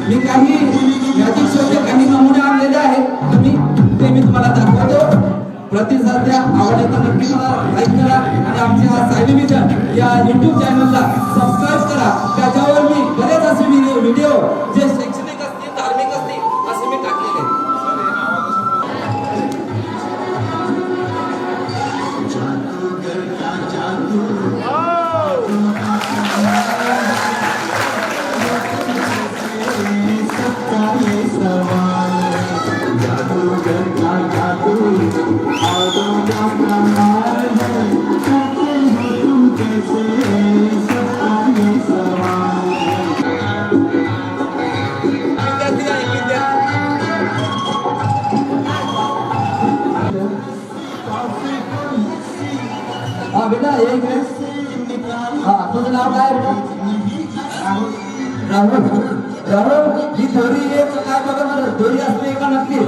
मी काही मॅजिक शोचे काही नमुने आणलेले आहेत ते मी तुम्हाला दाखवतो. प्रतिसाद द्या, आवडले तर नक्की मला लाईक करा आणि आमच्या सायली विजन या YouTube चॅनलला सबस्क्राईब करा. त्याच्यावर मी बरेच असे व्हिडिओ जे शैक्षणिक असतील, धार्मिक असतील असे मी टाकलेले आहेत. हाँ बेटा यही है. हाँ तुझं नाव काय बेटा? राहुल. राहुल ही दोरी आहे काय बघा बरं, दोरी असली का नक्की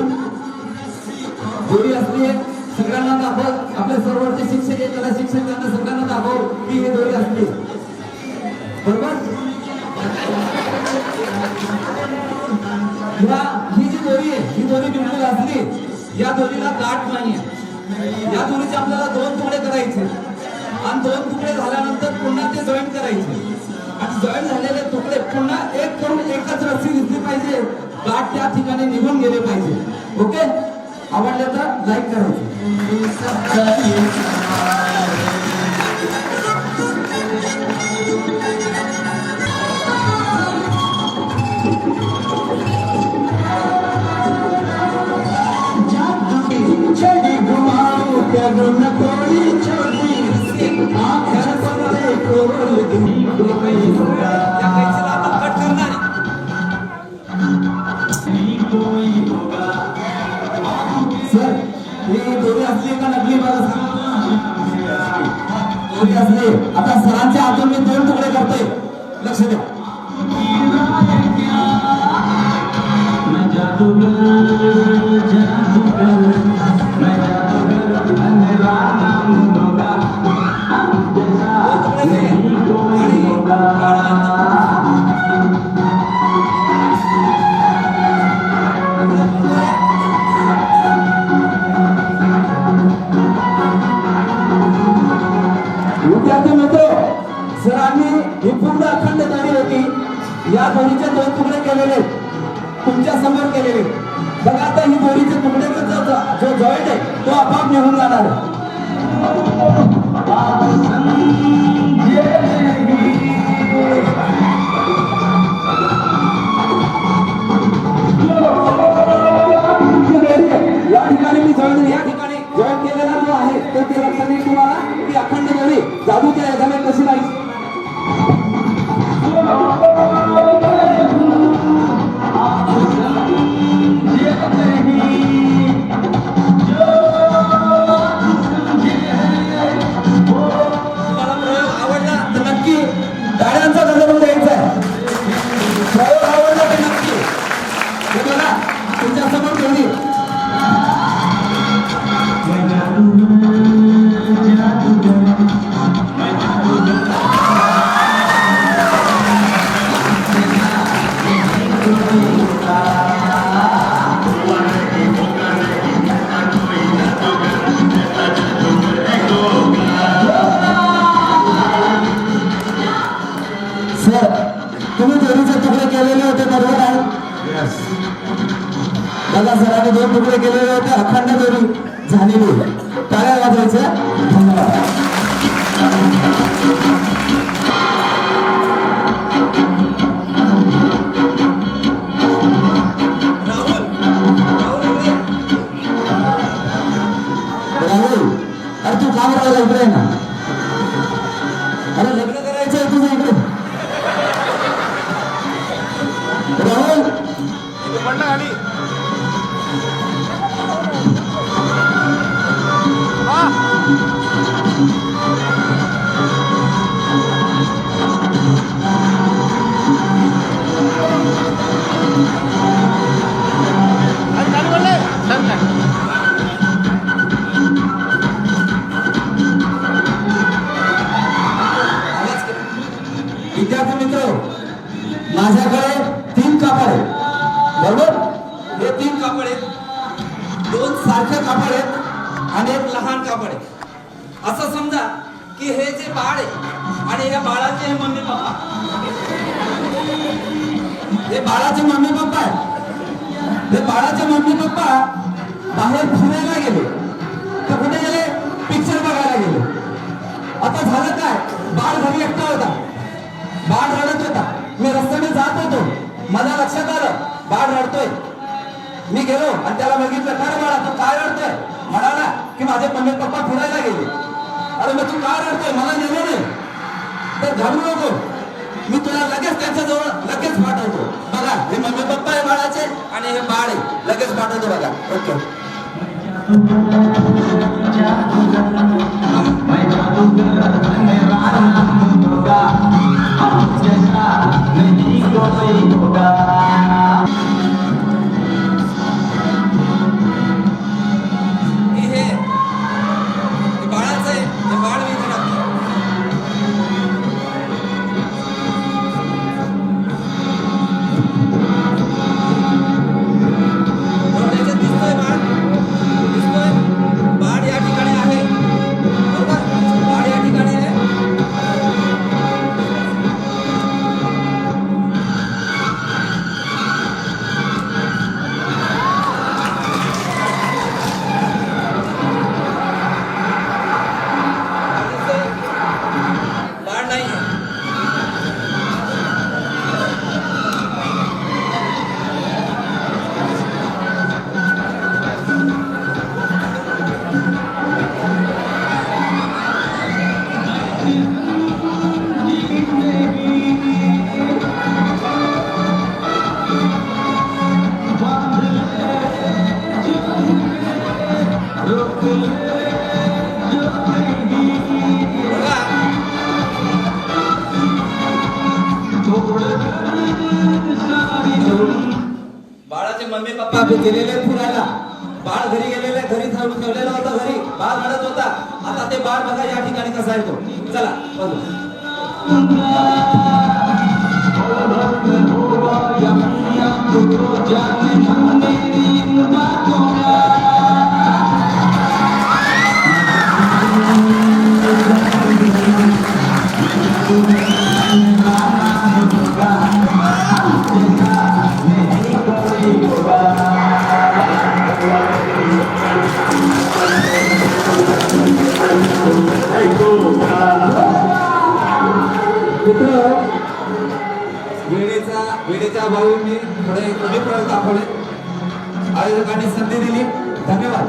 दोरी असली आहे. सगळ्यांना दाखव, आपले सर्वचे शिक्षक आहेत त्याला शिक्षकांना सगळ्यांना दाखव की ही दोरी असली बरोबर. ही जी दोरी आहे ही दोरी बिलकुल असली. या दोरीला गाठ नाहीये. या दोरीचे आपल्याला 2 तुकडे करायचे आणि 2 तुकडे झाल्यानंतर पुन्हा ते जॉईन करायचे आणि जॉईन झालेले तुकडे पुन्हा एक करून एकच रस्सी दिसली पाहिजे. गाठ त्या ठिकाणी निघून गेले पाहिजे. ओके, आवडले तर लाईक करायचं. सर ही दोरी असली का नकली मला दोरी असली. आता सरांच्या हातून मी 2 तुकडे करतोय, लक्ष द्या. विद्यार्थी मित्र, सरांनी ही पूर्ण अखंड दोरी होती. या दोरीचे 2 तुकडे केलेले तुमच्या समोर केलेले. बघा आता ही दोरीचे तुकडे जो जॉईंट आहे तो आपाप निघून जाणार आहे. या ठिकाणी मी जॉईन या ठिकाणी जॉईन केलेला जो आहे तो ते लक्षात येईल तुम्हाला की अखंड दोरी जादूच्या एखाद्या कशी राहील. टाळ्यांचा गजर द्यायचा आहे. प्रयोग आवडला की नक्की हे बघा तुमच्या समोर ठेवली. सर तुम्ही दोरीचे तुकडे केलेले होते बरोबर आहे. दादा सरांनी 2 तुकडे केलेले होते, अखंड दोरी झालेली. टाळ्या वाजवायच्या. धन्यवाद. राहुल अरे तू काम करायला इकडे ना. अरे लग्न करायचं आहे तुझं इकडे. राहुल विद्यार्थी मित्र, माझ्याकडे 3 कापड आहेत. बरोबर. हे 3 कापड आहेत, 2 सारखे कापड आहेत आणि एक लहान कापड आहे. असं समजा की हे जे बाळ आहे आणि या बाळाचे हे मम्मी पप्पा, हे बाळाचे मम्मी पप्पा आहे. हे बाळाचे मम्मी पप्पा बाहेर फिरायला गेले. तर कुठे गेले? पिक्चर बघायला गेले. आता झालं काय, बाळ घरी एकटा होता, बाळ रडत होता. मी रस्त्याने जात होतो, मला लक्षात आलं बाळ रडतोय. मी गेलो आणि त्याला बघितलं, काय रे बाळा तू काय रडतोय? म्हणाला की माझे मम्मी पप्पा फिरायला गेले. अरे मग तू काय रडतोय? मला नेलं नाही. तर घाबरू नको, मी तुला लगेच त्यांच्याजवळ लगेच पाठवतो. बघा हे मम्मी पप्पा आहे बाळाचे आणि हे बाळ आहे, लगेच पाठवतो बघा. ओके. बाळाचं आहे, हे बाळ मी इथे टाकतो. त्याच्यात दिसतोय बाळ, दिसतोय बाळ या ठिकाणी आहे. बरोबर, बाळ या ठिकाणी आहे. बाळ नाही आहे. बाळाचे मम्मी पप्पा गेलेले फिरायला, बाळ घरी गेलेले, घरी ठेवलेलं होतं, घरी बाळ रडत होता. आता ते बाळ बघा या ठिकाणी कसा आहे तो. चला बघू. वेळेच्या अभावी मी थोडे कमी प्रयोग दाखवले. आयोजकांनी संधी दिली. धन्यवाद.